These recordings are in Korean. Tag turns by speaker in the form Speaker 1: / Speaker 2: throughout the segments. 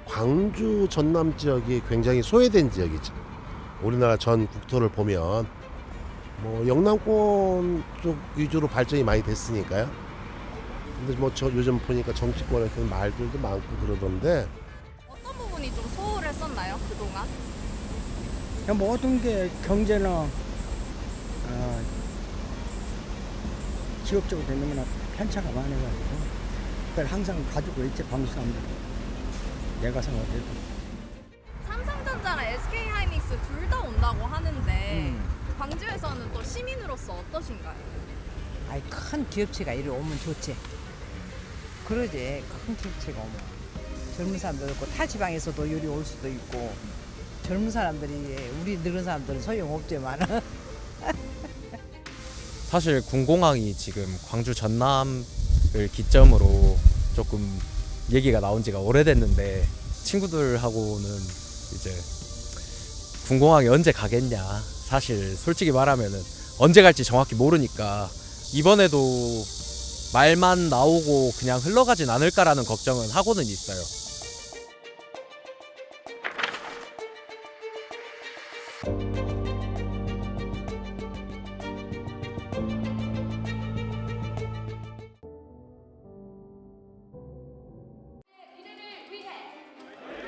Speaker 1: 광주 전남 지역이 굉장히 소외된 지역이죠. 우리나라 전 국토를 보면 뭐 영남권 쪽 위주로 발전이 많이 됐으니까요. 근데 뭐 저 요즘 보니까 정치권에서는 말들도 많고 그러던데
Speaker 2: 어떤 부분이 좀 소홀했었나요, 그동안?
Speaker 3: 그냥 모든 게 경제나 지역적으로 되는 거나 편차가 많아가지고 그걸 항상 가지고 있지 광주 사람들. 내가 생각해도.
Speaker 2: 삼성전자랑 SK하이닉스 둘 다 온다고 하는데 광주에서는 또 시민으로서 어떠신가요?
Speaker 4: 아이 큰 기업체가 이리 오면 좋지. 그러지. 큰 기업체가 오면 젊은 사람도 있고 타 지방에서도 이리 올 수도 있고 젊은 사람들이 우리 늙은 사람들은 소용없지만
Speaker 5: 사실 군공항이 지금 광주 전남을 기점으로 조금 얘기가 나온 지가 오래됐는데 친구들하고는 이제 군공항이 언제 가겠냐, 사실 솔직히 말하면은 언제 갈지 정확히 모르니까 이번에도 말만 나오고 그냥 흘러가진 않을까라는 걱정은 하고는 있어요.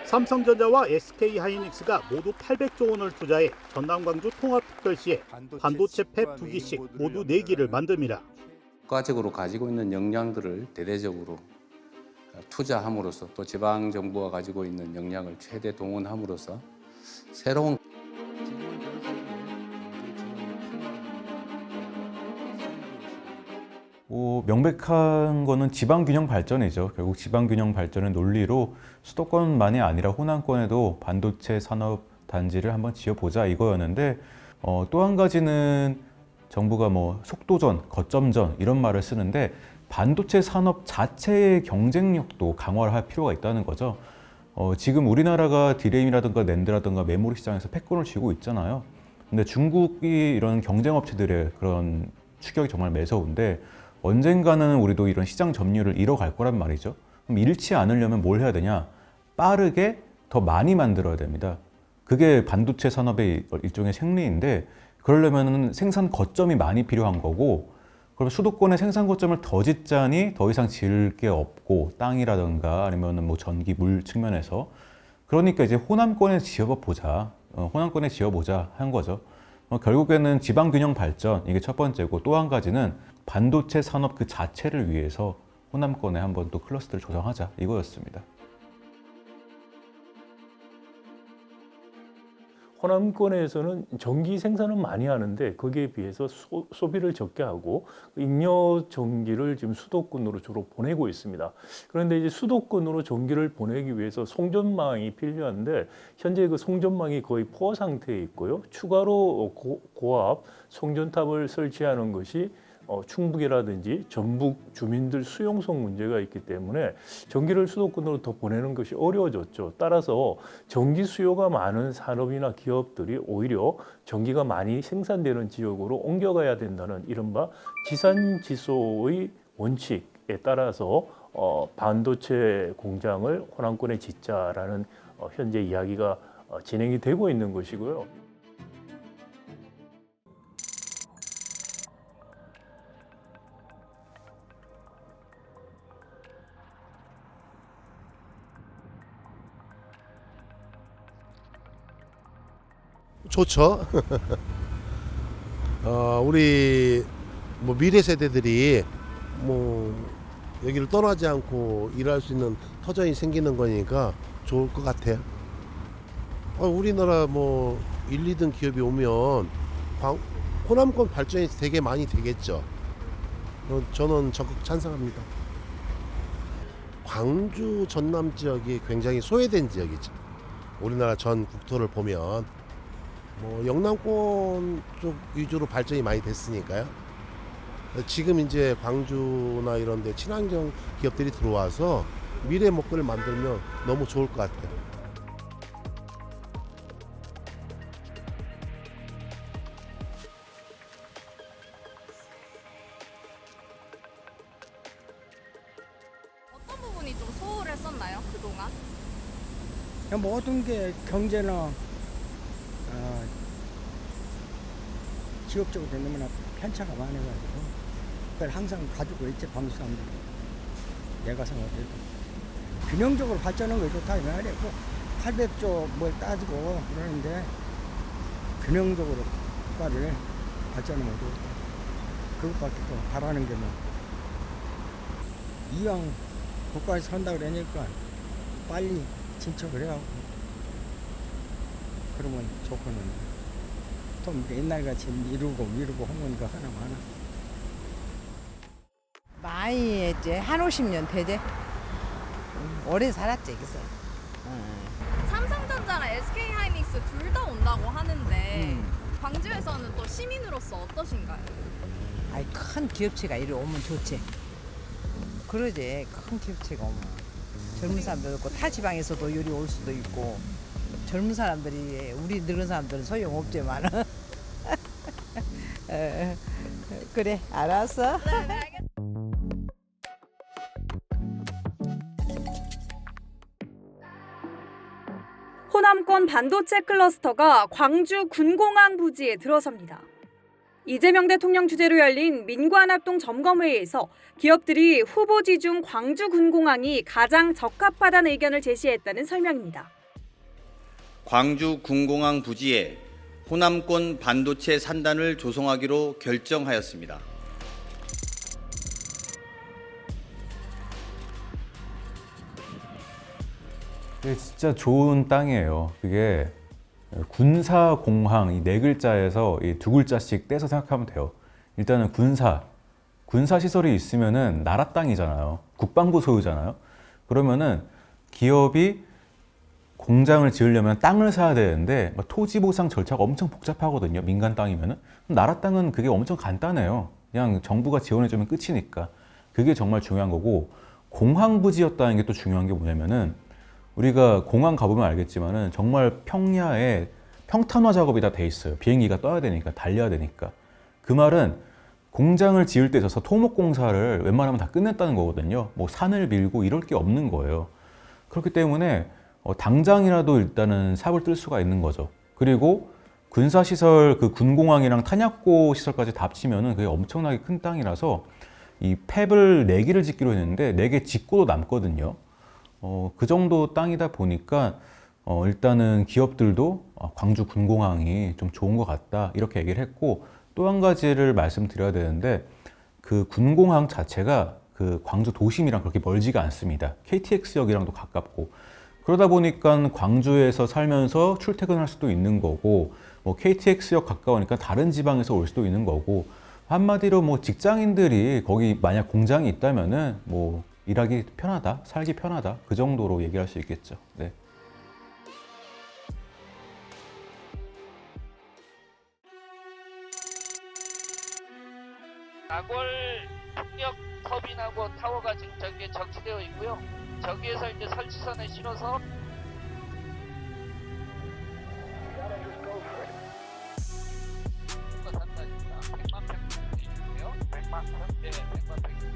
Speaker 6: 삼성전자와 SK하이닉스가 모두 800조 원을 투자해 전남 광주 통합특별시에 반도체 팹 2기씩 모두 4기를 만듭니다.
Speaker 7: 국가적으로 가지고 있는 역량들을 대대적으로 투자함으로써 또 지방 정부가 가지고 있는 역량을 최대 동원함으로써 새로운
Speaker 8: 명백한 거는 지방균형 발전이죠. 결국 지방균형 발전의 논리로 수도권만이 아니라 호남권에도 반도체 산업 단지를 한번 지어보자 이거였는데 또 한 가지는 정부가 뭐 속도전, 거점전 이런 말을 쓰는데 반도체 산업 자체의 경쟁력도 강화를 할 필요가 있다는 거죠. 지금 우리나라가 디램이라든가 낸드라든가 메모리 시장에서 패권을 쥐고 있잖아요. 근데 중국이 이런 경쟁업체들의 그런 추격이 정말 매서운데 언젠가는 우리도 이런 시장 점유율을 잃어갈 거란 말이죠. 그럼 잃지 않으려면 뭘 해야 되냐? 빠르게 더 많이 만들어야 됩니다. 그게 반도체 산업의 일종의 생리인데 그러려면 생산 거점이 많이 필요한 거고 그럼 수도권에 생산 거점을 더 짓자니 더 이상 지을 게 없고 땅이라든가 아니면 뭐 전기, 물 측면에서 그러니까 이제 호남권에 지어보자. 호남권에 지어보자 한 거죠. 결국에는 지방균형 발전 이게 첫 번째고 또 한 가지는 반도체 산업 그 자체를 위해서 호남권에 한번 또 클러스터를 조성하자 이거였습니다.
Speaker 9: 호남권에서는 전기 생산은 많이 하는데 거기에 비해서 소비를 적게 하고 잉여 전기를 지금 수도권으로 주로 보내고 있습니다. 그런데 이제 수도권으로 전기를 보내기 위해서 송전망이 필요한데 현재 그 송전망이 거의 포화 상태에 있고요. 추가로 고압 송전탑을 설치하는 것이 충북이라든지 전북 주민들 수용성 문제가 있기 때문에 전기를 수도권으로 더 보내는 것이 어려워졌죠. 따라서 전기 수요가 많은 산업이나 기업들이 오히려 전기가 많이 생산되는 지역으로 옮겨가야 된다는 이른바 지산지소의 원칙에 따라서 반도체 공장을 호남권에 짓자라는 현재 이야기가 진행이 되고 있는 것이고요.
Speaker 1: 좋죠. 우리 뭐 미래 세대들이 뭐 여기를 떠나지 않고 일할 수 있는 터전이 생기는 거니까 좋을 것 같아요. 우리나라 뭐 1, 2등 기업이 오면 호남권 발전이 되게 많이 되겠죠. 저는 적극 찬성합니다. 광주 전남 지역이 굉장히 소외된 지역이죠. 우리나라 전 국토를 보면 뭐 영남권 쪽 위주로 발전이 많이 됐으니까요. 지금 이제 광주나 이런 데 친환경 기업들이 들어와서 미래 먹거리를 만들면 너무 좋을 것 같아요.
Speaker 2: 어떤 부분이 좀 소홀했었나요, 그동안?
Speaker 3: 모든 게 경제나 지역적으로 너무나 편차가 많아가지고 그걸 항상 가지고 있지 방수 사람들. 내가 생각해도 균형적으로 발전하는 게 좋다 이 말이고 800조 뭘 따지고 그러는데 균형적으로 국가를 발전하면 좋다. 그것밖에 또 바라는 게 뭐. 이왕 국가에 선다 그러니까 빨리 진척을 해갖고 그러면 좋겠는데 또 옛날같이 미루고 하면 거 하나 많아.
Speaker 4: 많이 했지. 한 50년 되지. 오래 살았지 여기서.
Speaker 2: 삼성전자랑 SK 하이닉스 둘 다 온다고 하는데 광주에서는 또 시민으로서 어떠신가요?
Speaker 4: 아이 큰 기업체가 이리 오면 좋지. 그러지. 큰 기업체가 오면 젊은 사람도 있고 타 지방에서도 요리 올 수도 있고 젊은 사람들이 우리 늙은 사람들은 소용없지만 그래 알았어.
Speaker 2: 네, 알겠습니다.
Speaker 10: 호남권 반도체 클러스터가 광주 군공항 부지에 들어섭니다. 이재명 대통령 주재로 열린 민관합동 점검회의에서 기업들이 후보지 중 광주 군공항이 가장 적합하다는 의견을 제시했다는 설명입니다.
Speaker 11: 광주 군공항 부지에 호남권 반도체 산단을 조성하기로 결정하였습니다.
Speaker 8: 이게 진짜 좋은 땅이에요. 그게 군사공항 이 네 글자에서 이 두 글자씩 떼서 생각하면 돼요. 일단은 군사 시설이 있으면은 나라 땅이잖아요. 국방부 소유잖아요. 그러면은 기업이 공장을 지으려면 땅을 사야 되는데 토지 보상 절차가 엄청 복잡하거든요. 민간 땅이면은. 나라 땅은 그게 엄청 간단해요. 그냥 정부가 지원해주면 끝이니까. 그게 정말 중요한 거고, 공항 부지였다는 게 또 중요한 게 뭐냐면은 우리가 공항 가보면 알겠지만은 정말 평야에 평탄화 작업이 다 돼 있어요. 비행기가 떠야 되니까, 달려야 되니까. 그 말은 공장을 지을 때 있어서 토목공사를 웬만하면 다 끝냈다는 거거든요. 뭐 산을 밀고 이럴 게 없는 거예요. 그렇기 때문에 당장이라도 일단은 삽을 뜰 수가 있는 거죠. 그리고 군사시설, 그 군공항이랑 탄약고 시설까지 다 합치면은 그게 엄청나게 큰 땅이라서 이 팹을 4개를 짓기로 했는데 4개 짓고도 남거든요. 그 정도 땅이다 보니까 일단은 기업들도 광주 군공항이 좀 좋은 것 같다 이렇게 얘기를 했고, 또 한 가지를 말씀드려야 되는데 그 군공항 자체가 그 광주 도심이랑 그렇게 멀지가 않습니다. KTX역이랑도 가깝고, 그러다 보니까 광주에서 살면서 출퇴근할 수도 있는 거고, 뭐 KTX역 가까우니까 다른 지방에서 올 수도 있는 거고, 한마디로 뭐 직장인들이 거기 만약 공장이 있다면은 뭐 일하기 편하다, 살기 편하다, 그 정도로 얘기할 수 있겠죠. 네.
Speaker 12: 나골 풍력 터빈하고 타워가 지금 저기에 적치되어 있고요. 저기에서 이제 설치선에 실어서 산다니까 100만 평 정도 있고요. 100만 평? 네, 100만 평인데.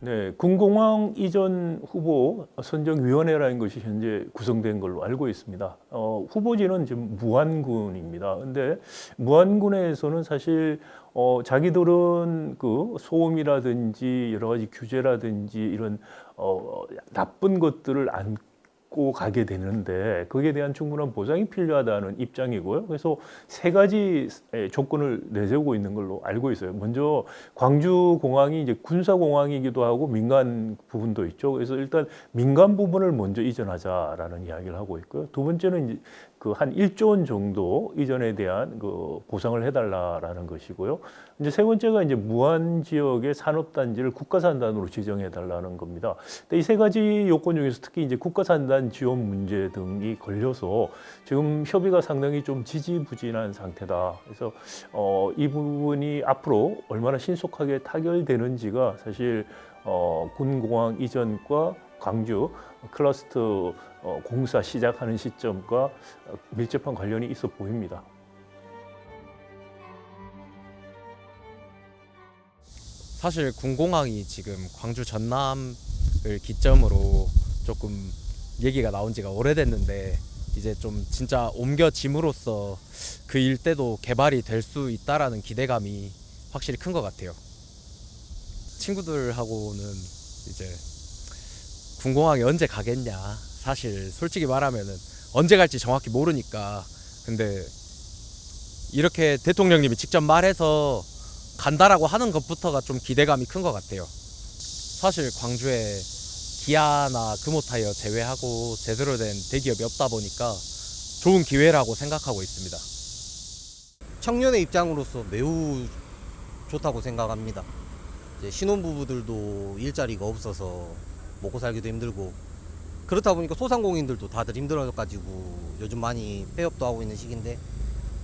Speaker 9: 네, 군공항 이전 후보 선정위원회라는 것이 현재 구성된 걸로 알고 있습니다. 후보지는 지금 무안군입니다. 근데 무안군에서는 사실 자기들은 그 소음이라든지 여러 가지 규제라든지 이런 나쁜 것들을 안고 가게 되는데 거기에 대한 충분한 보장이 필요하다는 입장이고요. 그래서 3가지 조건을 내세우고 있는 걸로 알고 있어요. 먼저 광주공항이 이제 군사공항이기도 하고 민간 부분도 있죠. 그래서 일단 민간 부분을 먼저 이전하자라는 이야기를 하고 있고요. 두 번째는 이제 그 한 1조 원 정도 이전에 대한 그 보상을 해달라라는 것이고요. 이제 세 번째가 이제 무안 지역의 산업단지를 국가산단으로 지정해달라는 겁니다. 근데 이 3가지 요건 중에서 특히 이제 국가산단 지원 문제 등이 걸려서 지금 협의가 상당히 좀 지지부진한 상태다. 그래서 이 부분이 앞으로 얼마나 신속하게 타결되는지가 사실 군공항 이전과 광주 클러스터 공사 시작하는 시점과 밀접한 관련이 있어 보입니다.
Speaker 5: 사실 군공항이 지금 광주 전남을 기점으로 조금 얘기가 나온 지가 오래됐는데 이제 좀 진짜 옮겨짐으로써 그 일대도 개발이 될 수 있다라는 기대감이 확실히 큰 것 같아요. 친구들하고는 이제 군공항에 언제 가겠냐, 사실 솔직히 말하면은 언제 갈지 정확히 모르니까. 근데 이렇게 대통령님이 직접 말해서 간다라고 하는 것부터가 좀 기대감이 큰 것 같아요. 사실 광주에 기아나 금호타이어 제외하고 제대로 된 대기업이 없다 보니까 좋은 기회라고 생각하고 있습니다.
Speaker 13: 청년의 입장으로서 매우 좋다고 생각합니다. 이제 신혼부부들도 일자리가 없어서 먹고 살기도 힘들고, 그렇다 보니까 소상공인들도 다들 힘들어가지고 요즘 많이 폐업도 하고 있는 시기인데,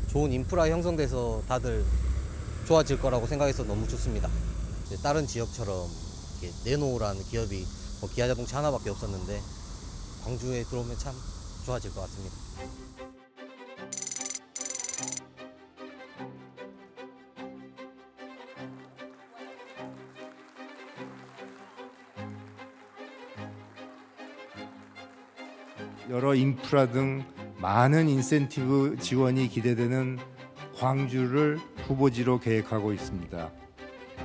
Speaker 13: 좋은 인프라 형성돼서 다들 좋아질 거라고 생각해서 너무 좋습니다. 다른 지역처럼 네노라는 기업이 기아자동차 하나밖에 없었는데 광주에 들어오면 참 좋아질 것 같습니다.
Speaker 14: 여러 인프라 등 많은 인센티브 지원이 기대되는 광주를 후보지로 계획하고 있습니다.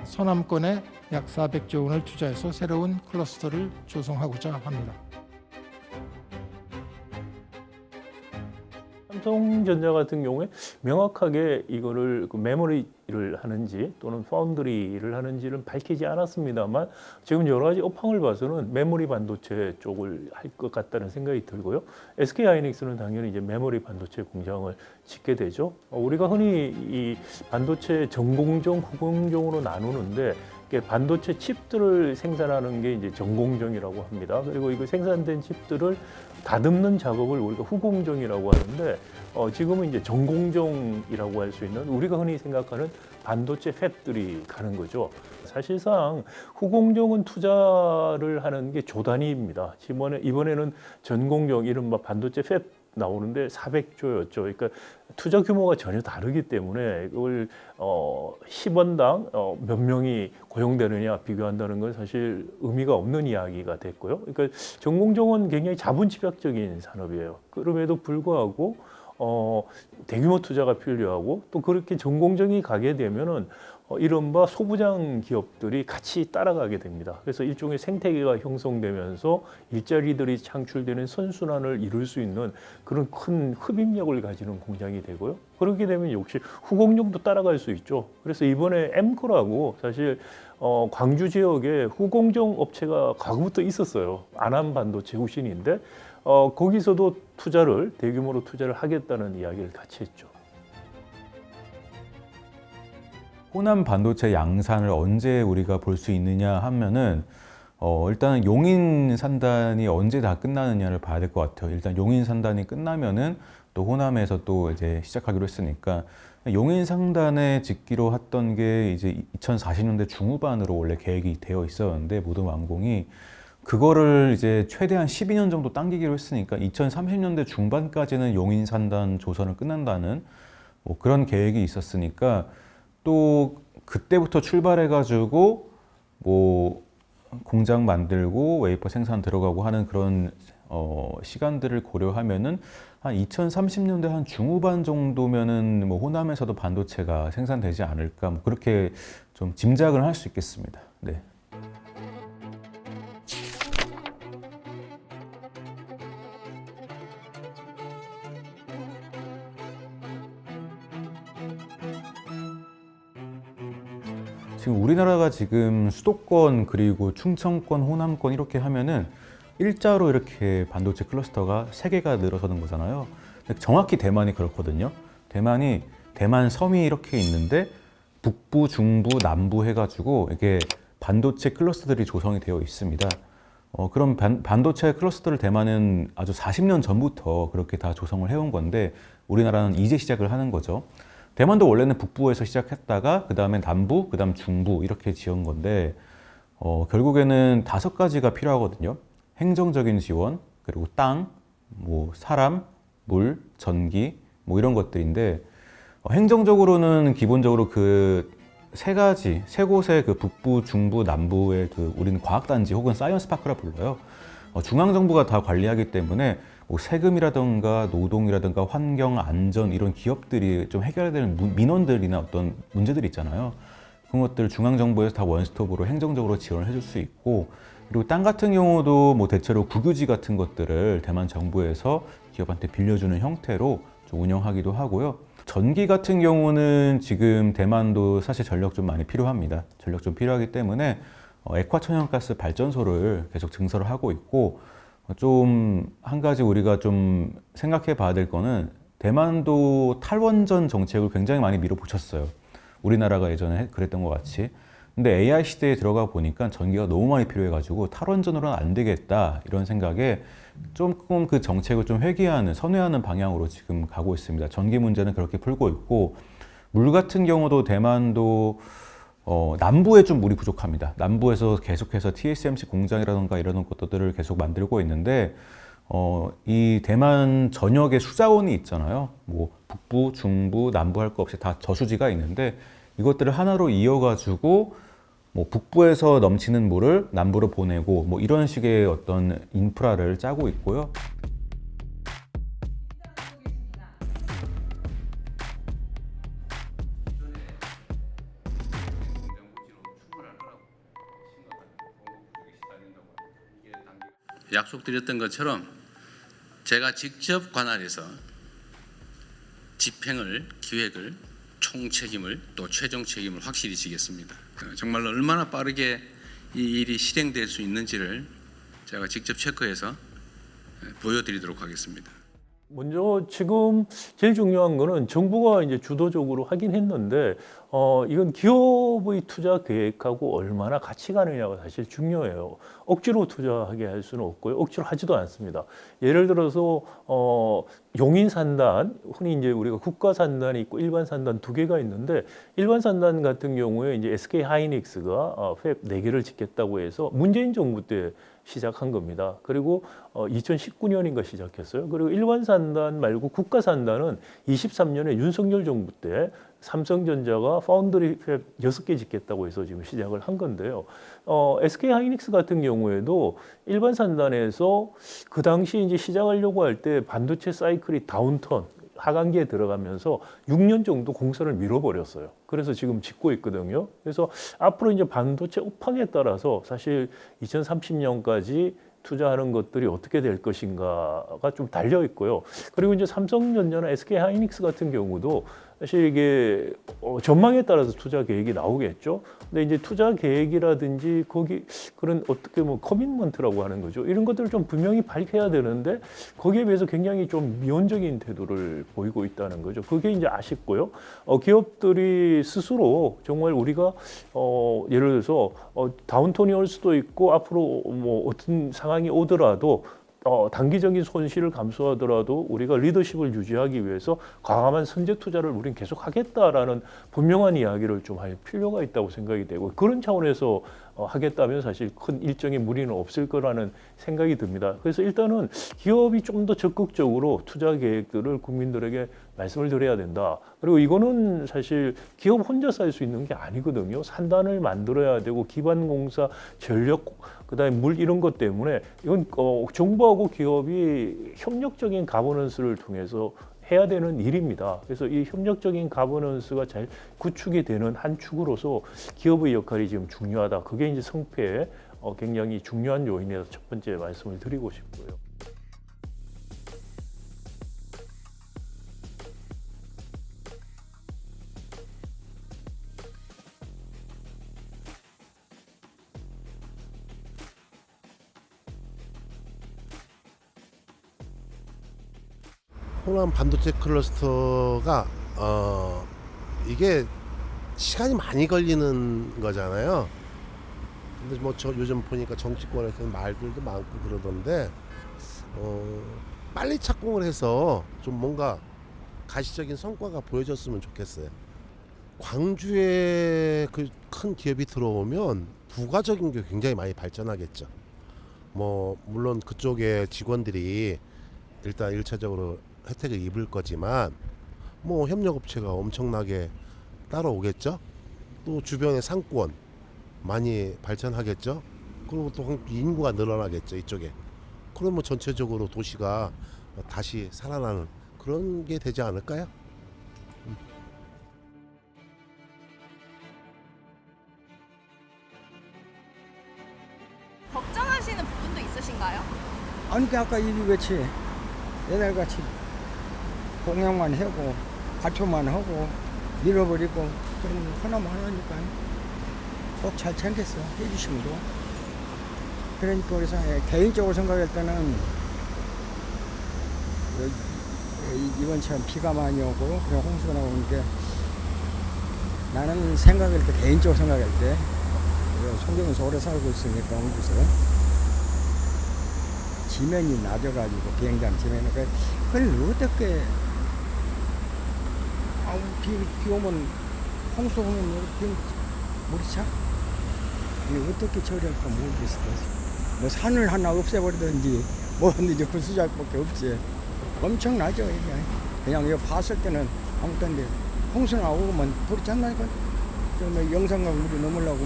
Speaker 15: 서남권에 약 400조 원을 투자해서 새로운 클러스터를 조성하고자 합니다.
Speaker 9: 삼성전자 같은 경우에 명확하게 이거를 메모리를 하는지 또는 파운드리를 하는지를 밝히지 않았습니다만, 지금 여러 가지 업황을 봐서는 메모리 반도체 쪽을 할 것 같다는 생각이 들고요. SK 하이닉스는 당연히 이제 메모리 반도체 공장을 짓게 되죠. 우리가 흔히 이 반도체 전공정, 후공정으로 나누는데, 반도체 칩들을 생산하는 게 이제 전공정이라고 합니다. 그리고 이거 생산된 칩들을 다듬는 작업을 우리가 후공정이라고 하는데, 지금은 이제 전공정이라고 할 수 있는 우리가 흔히 생각하는 반도체 팹들이 가는 거죠. 사실상 후공정은 투자를 하는 게 조단위입니다. 이번에는 전공정, 이른바 반도체 팹 나오는데 400조였죠. 그러니까 투자 규모가 전혀 다르기 때문에 이걸 10원당 몇 명이 고용되느냐 비교한다는 건 사실 의미가 없는 이야기가 됐고요. 그러니까 전공정은 굉장히 자본 집약적인 산업이에요. 그럼에도 불구하고 대규모 투자가 필요하고, 또 그렇게 전공정이 가게 되면은 이른바 소부장 기업들이 같이 따라가게 됩니다. 그래서 일종의 생태계가 형성되면서 일자리들이 창출되는 선순환을 이룰 수 있는 그런 큰 흡입력을 가지는 공장이 되고요. 그렇게 되면 역시 후공정도 따라갈 수 있죠. 그래서 이번에 엠코라고 사실 광주 지역에 후공정 업체가 과거부터 있었어요. 안암 반도체 후신인데 거기서도 대규모로 투자를 하겠다는 이야기를 같이 했죠.
Speaker 8: 호남 반도체 양산을 언제 우리가 볼 수 있느냐 하면은 일단은 용인 산단이 언제 다 끝나느냐를 봐야 될 것 같아요. 일단 용인 산단이 끝나면은 또 호남에서 또 이제 시작하기로 했으니까, 용인 산단에 짓기로 했던 게 이제 2040년대 중후반으로 원래 계획이 되어 있었는데, 모든 완공이 그거를 이제 최대한 12년 정도 당기기로 했으니까 2030년대 중반까지는 용인 산단 조선을 끝난다는 뭐 그런 계획이 있었으니까, 또 그때부터 출발해가지고 뭐 공장 만들고 웨이퍼 생산 들어가고 하는 그런 시간들을 고려하면은 한 2030년대 한 중후반 정도면은 뭐 호남에서도 반도체가 생산되지 않을까, 뭐 그렇게 좀 짐작을 할 수 있겠습니다. 네. 지금 우리나라가 지금 수도권 그리고 충청권, 호남권 이렇게 하면은 일자로 이렇게 반도체 클러스터가 3개가 늘어서는 거잖아요. 근데 정확히 대만이 그렇거든요. 대만 섬이 이렇게 있는데 북부, 중부, 남부 해가지고 이게 반도체 클러스터들이 조성이 되어 있습니다. 그럼 반도체 클러스터를 대만은 아주 40년 전부터 그렇게 다 조성을 해온 건데, 우리나라는 이제 시작을 하는 거죠. 대만도 원래는 북부에서 시작했다가 그 다음에 남부, 그 다음 중부 이렇게 지은 건데, 결국에는 5가지가 필요하거든요. 행정적인 지원, 그리고 땅, 뭐 사람, 물, 전기 뭐 이런 것들인데, 행정적으로는 기본적으로 그 세 곳의 그 북부, 중부, 남부의 그 우리는 과학단지 혹은 사이언스파크라 불러요. 중앙정부가 다 관리하기 때문에 뭐 세금이라든가 노동이라든가 환경, 안전 이런 기업들이 좀 해결해야 되는 민원들이나 어떤 문제들이 있잖아요. 그런 것들 중앙정부에서 다 원스톱으로 행정적으로 지원을 해줄 수 있고, 그리고 땅 같은 경우도 뭐 대체로 국유지 같은 것들을 대만 정부에서 기업한테 빌려주는 형태로 좀 운영하기도 하고요. 전기 같은 경우는 지금 대만도 사실 전력 좀 많이 필요합니다. 전력 좀 필요하기 때문에 액화천연가스 발전소를 계속 증설을 하고 있고, 좀 한 가지 우리가 좀 생각해 봐야 될 거는 대만도 탈원전 정책을 굉장히 많이 밀어붙였어요. 우리나라가 예전에 그랬던 것 같이. 근데 AI 시대에 들어가 보니까 전기가 너무 많이 필요해가지고 탈원전으로는 안 되겠다 이런 생각에 조금 그 정책을 좀 선회하는 방향으로 지금 가고 있습니다. 전기 문제는 그렇게 풀고 있고, 물 같은 경우도 대만도 남부에 좀 물이 부족합니다. 남부에서 계속해서 TSMC 공장이라든가 이런 것들을 계속 만들고 있는데, 이 대만 전역에 수자원이 있잖아요. 뭐 북부, 중부, 남부 할 거 없이 다 저수지가 있는데, 이것들을 하나로 이어가지고 뭐 북부에서 넘치는 물을 남부로 보내고 뭐 이런 식의 어떤 인프라를 짜고 있고요.
Speaker 7: 약속드렸던 것처럼 제가 직접 관할해서 집행을, 기획을, 총책임을 또 최종 책임을 확실히 지겠습니다. 정말로 얼마나 빠르게 이 일이 실행될 수 있는지를 제가 직접 체크해서 보여드리도록 하겠습니다.
Speaker 9: 먼저 지금 제일 중요한 거는 정부가 이제 주도적으로 하긴 했는데 이건 기업의 투자 계획하고 얼마나 같이 가느냐가 사실 중요해요. 억지로 투자하게 할 수는 없고요. 억지로 하지도 않습니다. 예를 들어서 용인 산단, 흔히 이제 우리가 국가 산단이 있고 일반 산단 두 개가 있는데, 일반 산단 같은 경우에 이제 SK 하이닉스가 팹 4개를 짓겠다고 해서 문재인 정부 때 시작한 겁니다. 그리고 2019년인가 시작했어요. 그리고 일반 산단 말고 국가 산단은 23년에 윤석열 정부 때 삼성전자가 파운드리 팹 6개 짓겠다고 해서 지금 시작을 한 건데요. SK 하이닉스 같은 경우에도 일반 산단에서 그 당시 이제 시작하려고 할 때 반도체 사이클이 다운턴 하반기에 들어가면서 6년 정도 공사를 미뤄버렸어요. 그래서 지금 짓고 있거든요. 그래서 앞으로 이제 반도체 업황에 따라서 사실 2030년까지 투자하는 것들이 어떻게 될 것인가가 좀 달려 있고요. 그리고 이제 삼성전자나 SK 하이닉스 같은 경우도 사실 이게 전망에 따라서 투자 계획이 나오겠죠. 근데 이제 투자 계획이라든지 거기 그런 어떻게 뭐 커밋먼트라고 하는 거죠. 이런 것들을 좀 분명히 밝혀야 되는데 거기에 비해서 굉장히 좀 미온적인 태도를 보이고 있다는 거죠. 그게 이제 아쉽고요. 기업들이 스스로 정말 우리가 예를 들어서 다운턴이 올 수도 있고 앞으로 뭐 어떤 상황이 오더라도 단기적인 손실을 감수하더라도 우리가 리더십을 유지하기 위해서 과감한 선제 투자를 우리는 계속 하겠다라는 분명한 이야기를 좀 할 필요가 있다고 생각이 되고, 그런 차원에서 하겠다면 사실 큰 일정의 무리는 없을 거라는 생각이 듭니다. 그래서 일단은 기업이 좀 더 적극적으로 투자 계획들을 국민들에게 말씀을 드려야 된다. 그리고 이거는 사실 기업 혼자서 할 수 있는 게 아니거든요. 산단을 만들어야 되고 기반공사, 전력, 그다음에 물 이런 것 때문에 이건 정부하고 기업이 협력적인 가버넌스를 통해서 해야 되는 일입니다. 그래서 이 협력적인 가버넌스가 잘 구축이 되는 한 축으로서 기업의 역할이 지금 중요하다. 그게 이제 성패에 굉장히 중요한 요인에서 첫 번째 말씀을 드리고 싶고요.
Speaker 1: 호남 반도체 클러스터가 이게 시간이 많이 걸리는 거잖아요. 근데 뭐 저 요즘 보니까 정치권에서는 말들도 많고 그러던데 빨리 착공을 해서 좀 뭔가 가시적인 성과가 보여졌으면 좋겠어요. 광주에 그 큰 기업이 들어오면 부가적인 게 굉장히 많이 발전하겠죠. 뭐 물론 그쪽에 직원들이 일단 1차적으로 혜택을 입을 거지만 뭐 협력업체가 엄청나게 따라오겠죠. 또 주변의 상권 많이 발전하겠죠. 그리고 또 인구가 늘어나겠죠, 이쪽에. 그러면 전체적으로 도시가 다시 살아나는 그런 게 되지 않을까요?
Speaker 2: 걱정하시는 부분도 있으신가요?
Speaker 3: 아니 아까 이리같이 옛날같이 공약만 하고 발표만 하고 밀어버리고 그런 하나만 하니까 꼭 잘 챙겼어 해주시면 좋아. 그러니까 그래서 개인적으로 생각할 때는 이번처럼 비가 많이 오고 그냥 홍수가 나오는 게 나는 생각할 때 개인적으로 생각할 때 송정에서 오래 살고 있으니까 홍수에서 지면이 낮아가지고 비행장 지면이 그걸 어떻게 비 오면 홍수 오면 물이 차? 어떻게 처리할까 모르겠어. 뭐 산을 하나 없애버리든지 뭐든지 그 수작밖에 없지. 엄청나죠 이게. 그냥 이거 봤을 때는 아무튼 홍수 나오면 불이 찬다니까. 뭐 영상과 물이 넘으려고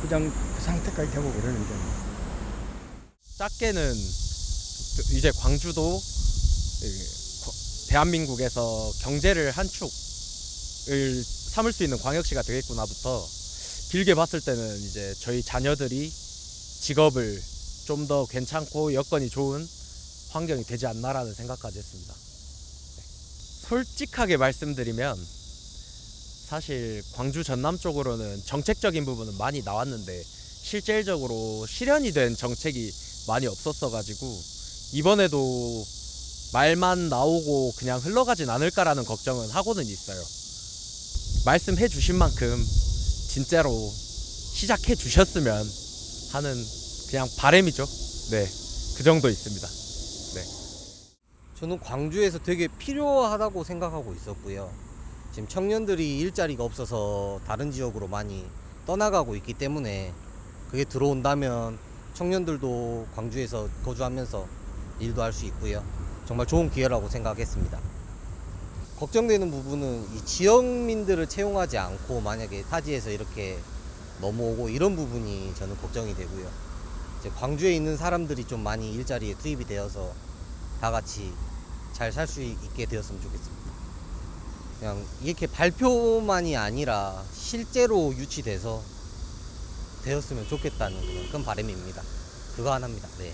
Speaker 3: 그냥 그 상태까지 되고 그러는데.
Speaker 5: 작게는 이제 광주도 대한민국에서 경제를 한 축을 삼을 수 있는 광역시가 되겠구나부터 길게 봤을 때는 이제 저희 자녀들이 직업을 좀 더 괜찮고 여건이 좋은 환경이 되지 않나라는 생각까지 했습니다. 솔직하게 말씀드리면 사실 광주 전남 쪽으로는 정책적인 부분은 많이 나왔는데 실질적으로 실현이 된 정책이 많이 없었어가지고 이번에도 말만 나오고 그냥 흘러가진 않을까라는 걱정은 하고는 있어요. 말씀해 주신 만큼 진짜로 시작해 주셨으면 하는 그냥 바람이죠. 네, 그 정도 있습니다. 네.
Speaker 13: 저는 광주에서 되게 필요하다고 생각하고 있었고요. 지금 청년들이 일자리가 없어서 다른 지역으로 많이 떠나가고 있기 때문에 그게 들어온다면 청년들도 광주에서 거주하면서 일도 할 수 있고요. 정말 좋은 기회라고 생각했습니다. 걱정되는 부분은 이 지역민들을 채용하지 않고 만약에 타지에서 이렇게 넘어오고 이런 부분이 저는 걱정이 되고요. 이제 광주에 있는 사람들이 좀 많이 일자리에 투입이 되어서 다 같이 잘 살 수 있게 되었으면 좋겠습니다. 그냥 이렇게 발표만이 아니라 실제로 유치돼서 되었으면 좋겠다는 그런 바람입니다. 그거 하나입니다. 네.